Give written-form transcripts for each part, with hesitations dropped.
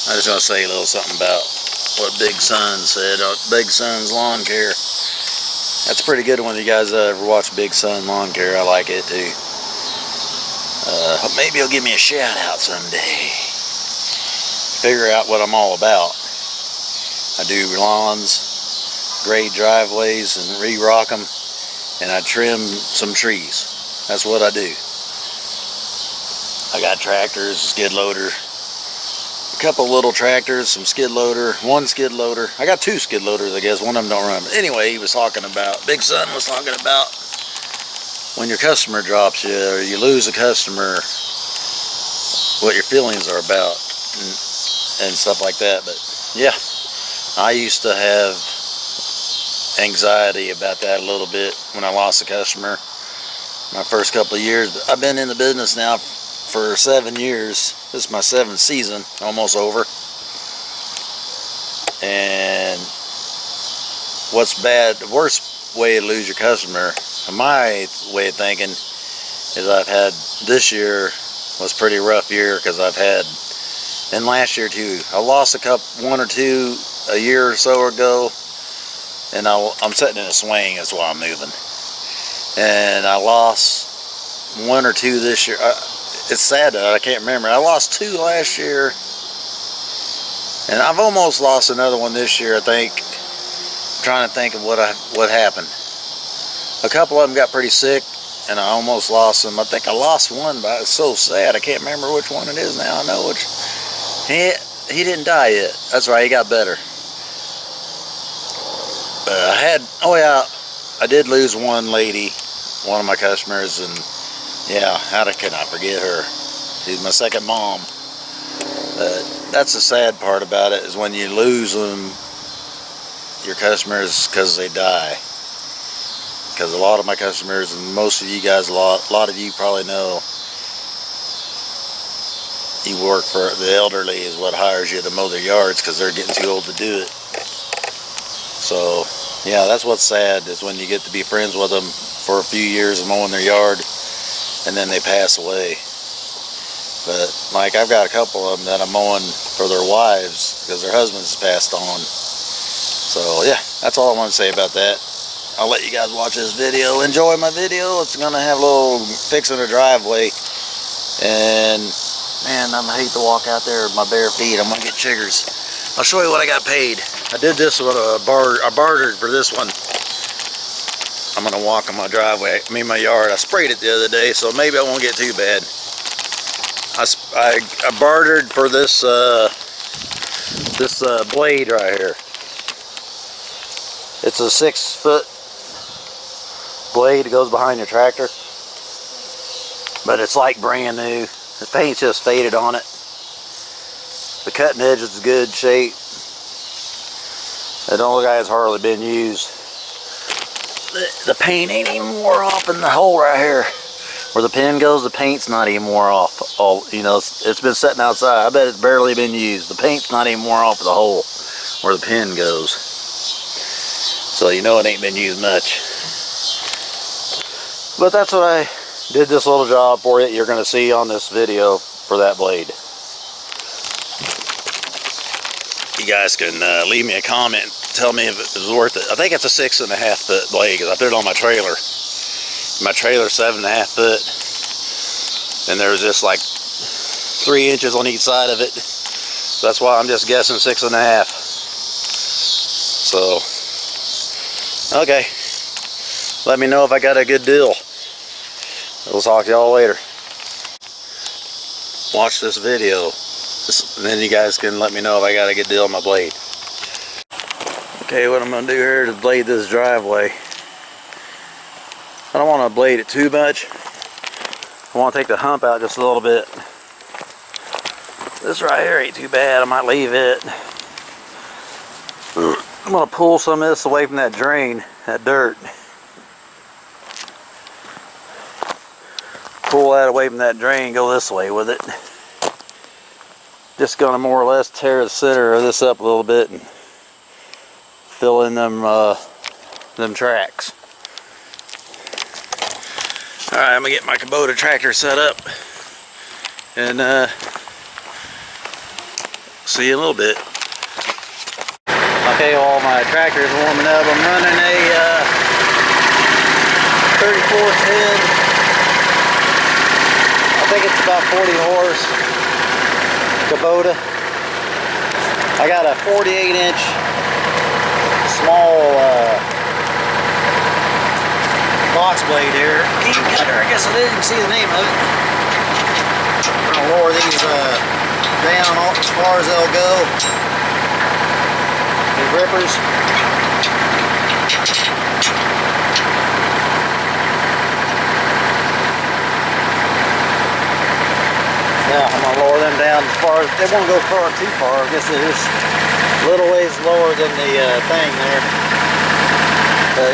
I just want to say a little something about what Big Sun said. Big Sun's Lawn Care. That's a pretty good one. You guys ever watch Big Sun Lawn Care? I like it too. Maybe he'll give me a shout out someday. Figure out what I'm all about. I do lawns, grade driveways, and re-rock them, and I trim some trees. That's what I do. I got tractors, skid loader, a couple little tractors, some skid loader, one skid loader. I got two skid loaders, I guess. One of them don't run. But anyway, he was talking about, Big Sun was talking about when your customer drops you or you lose a customer, what your feelings are about and stuff like that. But yeah, I used to have anxiety about that a little bit when I lost a customer my first couple of years. But I've been in the business now for 7 years. This is my 7th season, almost over. And what's bad, the worst way to lose your customer, my way of thinking, is I've had, this year was a pretty rough year because I've had, and last year too, I lost one or two a year or so ago, and I'm sitting in a swing, that's why I'm moving. And I lost one or two this year. It's sad that I can't remember. I lost 2 last year, and I've almost lost another one this year, I think. I'm trying to think of what happened. A couple of them got pretty sick, and I almost lost them. I think I lost one, but it's so sad. I can't remember which one it is now. I know which. He didn't die yet. That's right, he got better. But I did lose one lady, one of my customers, and yeah, how can I forget her? She's my second mom. That's the sad part about it, is when you lose them, your customers, because they die. Because a lot of my customers, and most of you guys, a lot of you probably know, you work for the elderly is what hires you to mow their yards because they're getting too old to do it. So yeah, that's what's sad, is when you get to be friends with them for a few years of mowing their yard, and then they pass away. But like, I've got a couple of them that I'm mowing for their wives because their husbands passed on. So yeah, that's all I want to say about that. I'll let you guys watch this video. Enjoy my video. It's gonna have a little fixing a driveway, and man, I hate to walk out there with my bare feet. I'm gonna get chiggers. I'll show you what I got paid. I did this with I bartered for this one. I'm gonna walk on my driveway, my yard. I sprayed it the other day, so maybe I won't get too bad. I bartered for this blade right here. It's a 6-foot blade that goes behind your tractor, but it's like brand new. The paint's just faded on it. The cutting edge is in good shape. It don't look like it's hardly been used. The paint ain't even wore off in the hole right here. Where the pin goes, the paint's not even wore off. It's been sitting outside. I bet it's barely been used. The paint's not even wore off the hole where the pin goes. So you know it ain't been used much. But that's what I did, this little job for it. You're going to see on this video for that blade. You guys can leave me a comment, tell me if it was worth it. I think it's a 6.5-foot blade because I put it on my trailer. My trailer's 7.5 foot, and there's just like 3 inches on each side of it. So that's why I'm just guessing 6.5. So, okay. Let me know if I got a good deal. We'll talk to y'all later. Watch this video, and then you guys can let me know if I got a good deal on my blade. Okay, what I'm going to do here is blade this driveway. I don't want to blade it too much. I want to take the hump out just a little bit. This right here ain't too bad. I might leave it. I'm going to pull some of this away from that drain, that dirt. Pull that away from that drain, go this way with it. Just going to more or less tear the center of this up a little bit and fill in them tracks. Alright, I'm going to get my Kubota tractor set up, and See you in a little bit. Okay, all my tractor's warming up. I'm running a 3410. I think it's about 40 horse Kubota. I got a 48-inch small box blade here. Key cutter, I guess I didn't see the name of it. I'm gonna lower these down as far as they'll go. These rippers. Now I'm gonna lower them down as far as they won't go too far. I guess it is a little ways lower than the thing there.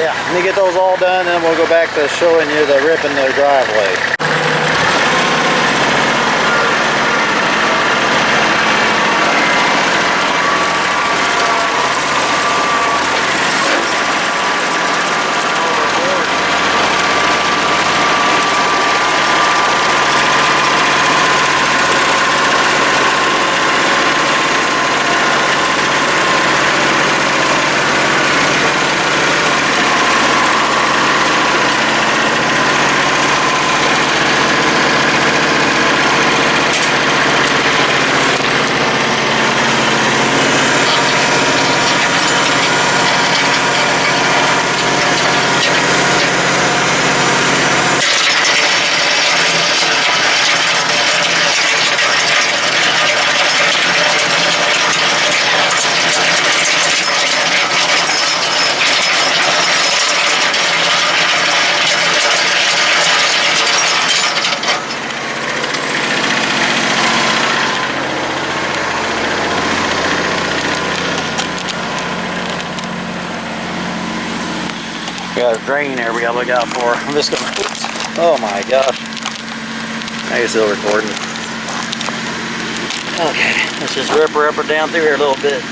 Yeah, let me get those all done, and we'll go back to showing you the ripping the driveway. We got a drain there we gotta look out for. I'm just gonna, oops. Oh my gosh. Now you're still recording. Okay, let's just rip her up or down through here a little bit.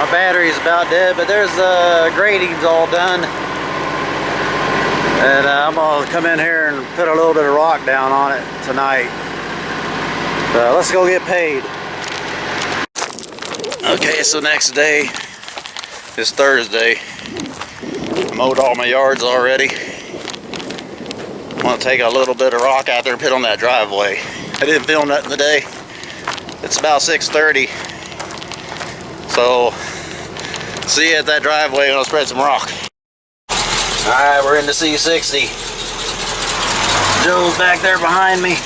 My battery's about dead, but there's gratings all done. And I'm gonna come in here and put a little bit of rock down on it tonight. Let's go get paid. Okay, so next day is Thursday. I mowed all my yards already. I'm gonna take a little bit of rock out there and put on that driveway. I didn't film nothing today. It's about 6:30. So, see you at that driveway and I'll spread some rock. Alright, we're in the C60. Joe's back there behind me.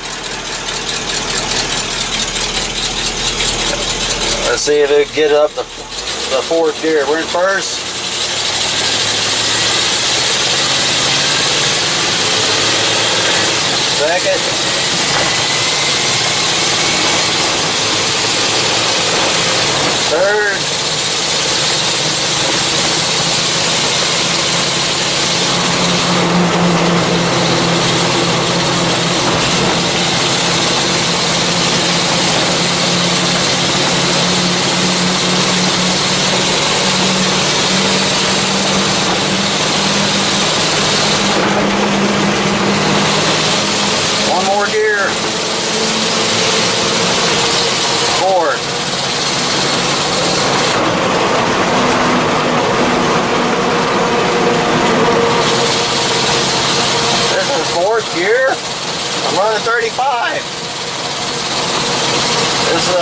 Let's see if it can get up the fourth gear. We're in first. Second. Third. One more gear. Fourth. This is fourth gear. I'm running 35. This is a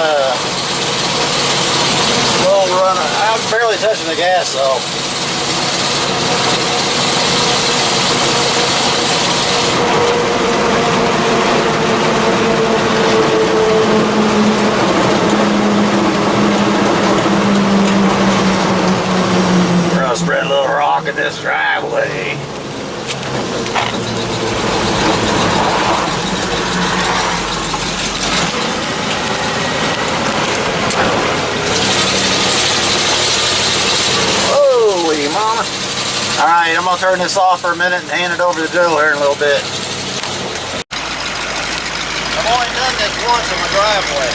slow run. I'm barely touching the gas though. We're gonna spread a little rock in this driveway. Holy mama. Alright, I'm gonna turn this off for a minute and hand it over to Joe here in a little bit. I've only done this once in my driveway.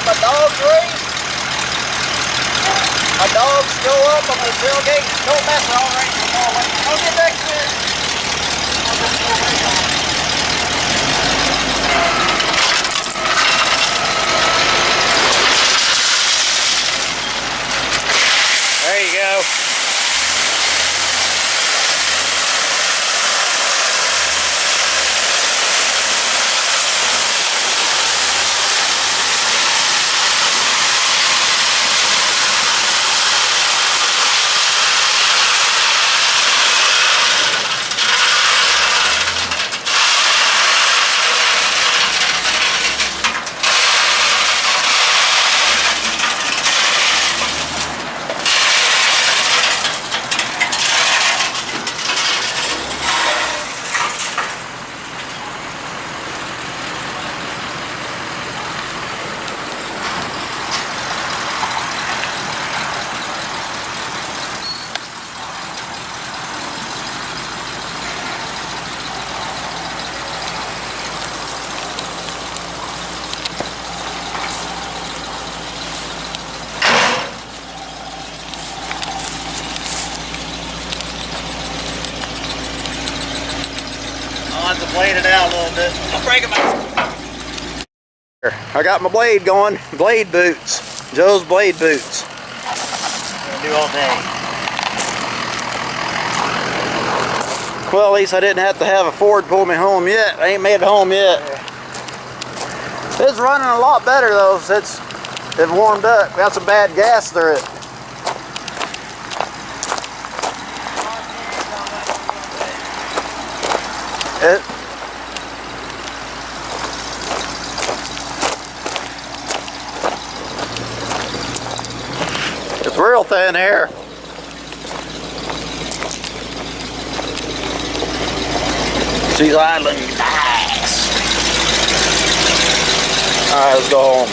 My dogs race. My dogs go up on the tailgate. Don't mess around right in the hallway. Don't get back there. There you go. to blade it out a little bit. I'm breaking my... I got my blade going. Blade boots. Joe's blade boots. Gonna do all day. Well, at least I didn't have to have a Ford pull me home yet. I ain't made it home yet. It's running a lot better though since it warmed up. We got some bad gas through it. It's real thin air. She's idling. Nice. Alright, let's go home.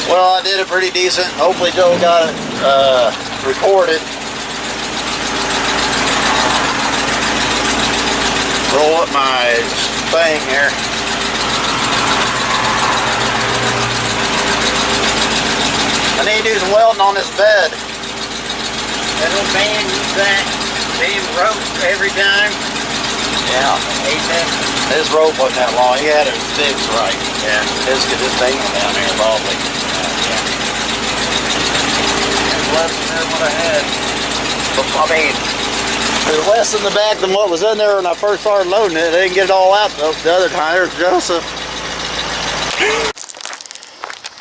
Well, I did it pretty decent. Hopefully Joe got it recorded. Roll up my thing here. I need to do some welding on this bed. That little band, use that same rope every time. Yeah. This rope wasn't that long. He had it fixed right. Yeah. This thing down there probably. Yeah. It's less than what I had. But, I mean, there's less in the back than what was in there when I first started loading it. They didn't get it all out though. The other time, there's Joseph.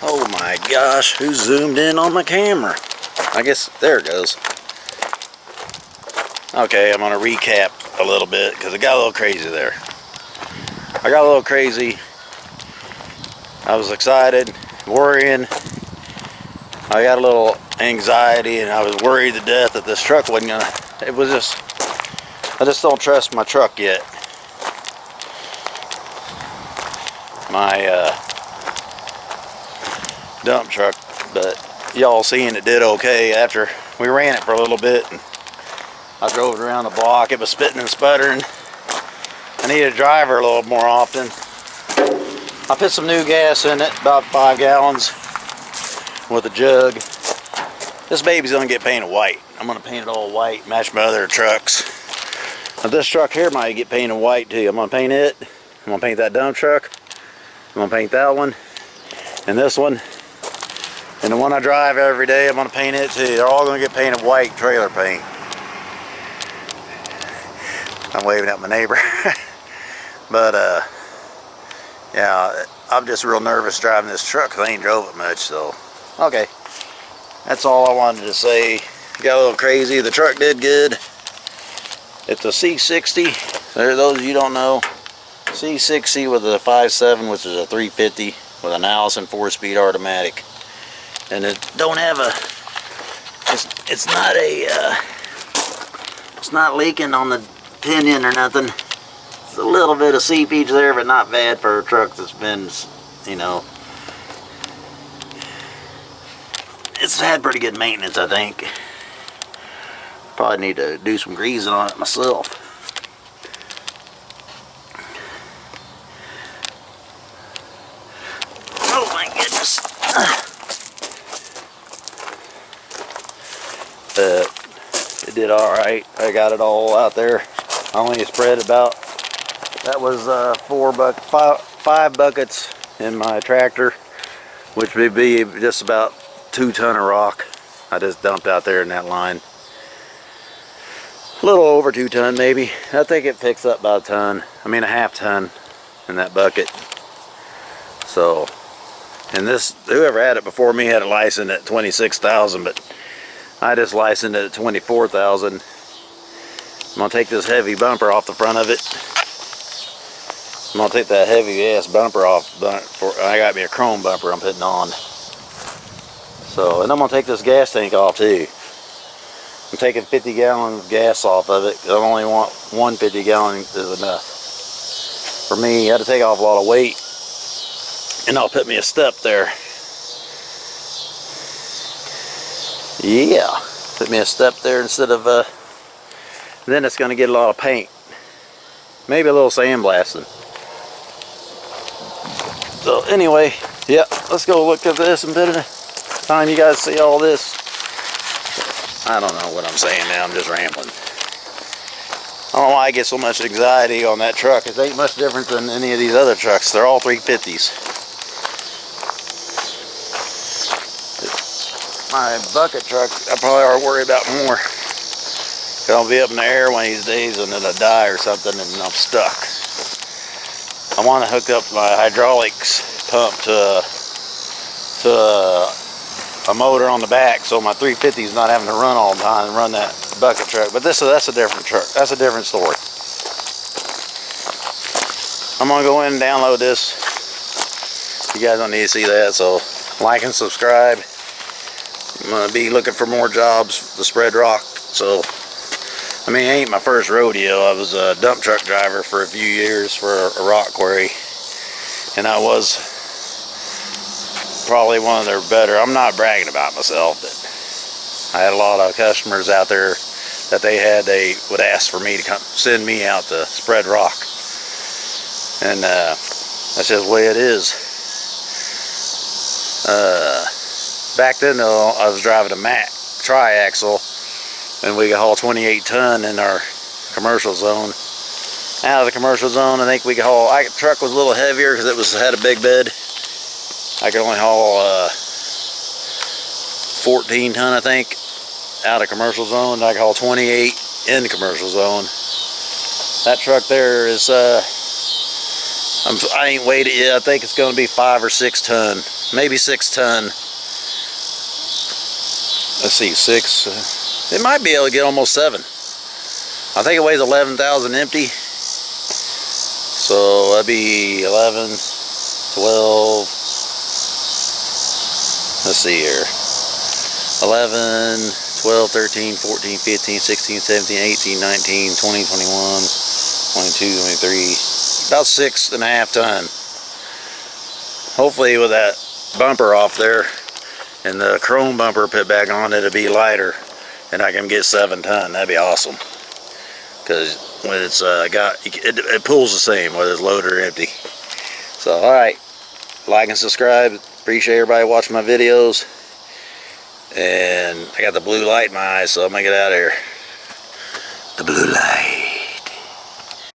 Oh my gosh, who zoomed in on my camera? I guess, there it goes. Okay, I'm gonna recap a little bit because it got a little crazy there. I got a little crazy. I was excited, worrying. I got a little anxiety and I was worried to death that this truck wasn't gonna, it was just, I just don't trust my truck yet. My dump truck, but y'all seen it did okay after we ran it for a little bit and I drove it around the block. It was spitting and sputtering. I needed to drive her a little more often. I put some new gas in it, about 5 gallons with a jug. This baby's gonna get painted white. I'm gonna paint it all white, match my other trucks. Now this truck here might get painted white too. I'm gonna paint it. I'm gonna paint that dump truck. I'm gonna paint that one and this one. And the one I drive every day, I'm gonna paint it too. They're all gonna get painted white trailer paint. I'm waving at my neighbor. But yeah, I'm just real nervous driving this truck because I ain't drove it much, so. Okay, that's all I wanted to say. Got a little crazy. The truck did good. It's a C60. For those of you who don't know, C60 with a 5.7, which is a 350 with an Allison 4-speed automatic. And it don't have a, it's not a, it's not leaking on the pinion or nothing. It's a little bit of seepage there, but not bad for a truck that's been, you know, it's had pretty good maintenance, I think. Probably need to do some greasing on it myself. Oh my goodness. It did all right. I got it all out there. I only spread about, that was 5 buckets in my tractor, which would be just about 2 ton of rock. I just dumped out there in that line. A little over 2 ton maybe. I think it picks up about a ton. I mean a half ton in that bucket. So, and this, whoever had it before me had it licensed at 26,000, but I just licensed it at 24,000. I'm gonna take this heavy bumper off the front of it. I'm gonna take that heavy ass bumper off. I got me a chrome bumper I'm putting on. So, and I'm gonna take this gas tank off too. I'm taking 50 gallons of gas off of it because I only want 1 50 gallon is enough. For me, I had to take off a lot of weight. And I'll put me a step there. Yeah, put me a step there instead of, then it's going to get a lot of paint. Maybe a little sandblasting. So anyway, yeah, let's go look at this and bit of time you guys see all this. I don't know what I'm saying now, I'm just rambling. I don't know why I get so much anxiety on that truck. It ain't much different than any of these other trucks. They're all 350s. My bucket truck, I probably ought to worry about more. I'll be up in the air one of these days and it'll die or something and I'm stuck. I want to hook up my hydraulics pump to a motor on the back so my 350 is not having to run all the time and run that bucket truck. But that's a different truck. That's a different story. I'm gonna go in and download this. You guys don't need to see that, so like and subscribe. I'm gonna be looking for more jobs to spread rock. So I mean, it ain't my first rodeo. I was a dump truck driver for a few years for a rock quarry, and I was probably one of their better. I'm not bragging about myself, but I had a lot of customers out there that they would ask for me to come send me out to spread rock, and that's just the way it is. Back then though, I was driving a Mack tri-axle, and we could haul 28 ton in our commercial zone. Out of the commercial zone, I think we could haul. The truck was a little heavier because it had a big bed. I could only haul 14 ton, I think, out of commercial zone. I could haul 28 in the commercial zone. That truck there is, I ain't weighed it yet. I think it's going to be 5 or 6 ton, maybe 6 ton. Let's see, 6. It might be able to get almost 7. I think it weighs 11,000 empty. So that'd be 11, 12. Let's see here. 11, 12, 13, 14, 15, 16, 17, 18, 19, 20, 21, 22, 23. About 6.5 ton. Hopefully with that bumper off there and the chrome bumper put back on, it'll be lighter and I can get 7 ton. That'd be awesome. Because when it's it pulls the same whether it's loaded or empty. So alright, like and subscribe. Appreciate everybody watching my videos. And I got the blue light in my eyes, so I'm gonna get out of here. The blue light.